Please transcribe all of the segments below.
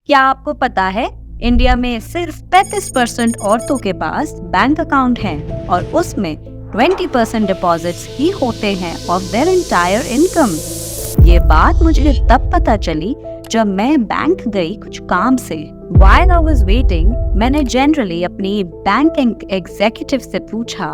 क्या आपको पता है इंडिया में सिर्फ 35% औरतों के पास बैंक अकाउंट है और उसमें 20% डिपॉजिट्स ही होते हैं ऑफ देयर एंटायर इनकम। ये बात मुझे तब पता चली जब मैं बैंक गई कुछ काम से। While I was waiting, मैंने जनरली अपनी बैंकिंग एग्जीक्यूटिव से पूछा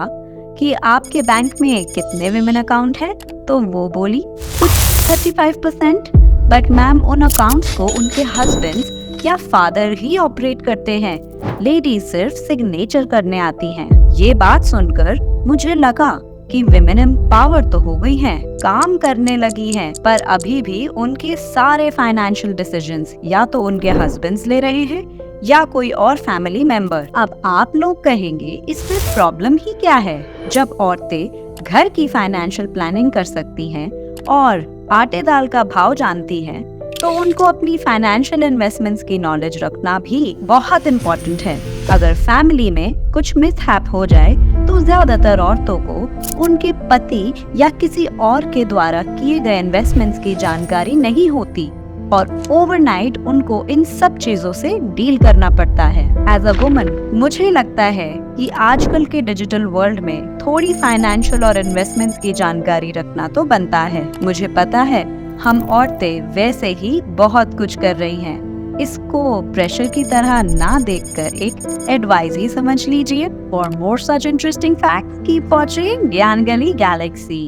कि आपके बैंक में कितने विमेन अकाउंट है, तो वो बोली कुछ 35%। बट मैम उन अकाउंट्स को उनके हस्बैंड्स या फादर ही ऑपरेट करते हैं, लेडीज सिर्फ सिग्नेचर करने आती हैं। ये बात सुनकर मुझे लगा कि विमेन एम्पावर तो हो गई हैं, काम करने लगी हैं, पर अभी भी उनके सारे फाइनेंशियल डिसीजंस या तो उनके हस्बैंड्स ले रहे हैं या कोई और फैमिली मेंबर। अब आप लोग कहेंगे इसमें प्रॉब्लम ही क्या है? जब औरतें घर की फाइनेंशियल प्लानिंग कर सकती हैं और आटे दाल का भाव जानती हैं, तो उनको अपनी फाइनेंशियल इन्वेस्टमेंट्स की नॉलेज रखना भी बहुत इम्पोर्टेंट है। अगर फैमिली में कुछ मिसहैप हो जाए तो ज्यादातर औरतों को उनके पति या किसी और के द्वारा किए गए इन्वेस्टमेंट्स की जानकारी नहीं होती और ओवरनाइट उनको इन सब चीजों से डील करना पड़ता है। एज अ वुमन मुझे लगता है कि आजकल के डिजिटल वर्ल्ड में थोड़ी फाइनेंशियल और इन्वेस्टमेंट्स की जानकारी रखना तो बनता है। मुझे पता है हम औरतें वैसे ही बहुत कुछ कर रही हैं। इसको प्रेशर की तरह ना देखकर एक एडवाइस ही समझ लीजिए। For more such interesting facts keep watching ज्ञान गली गैलेक्सी।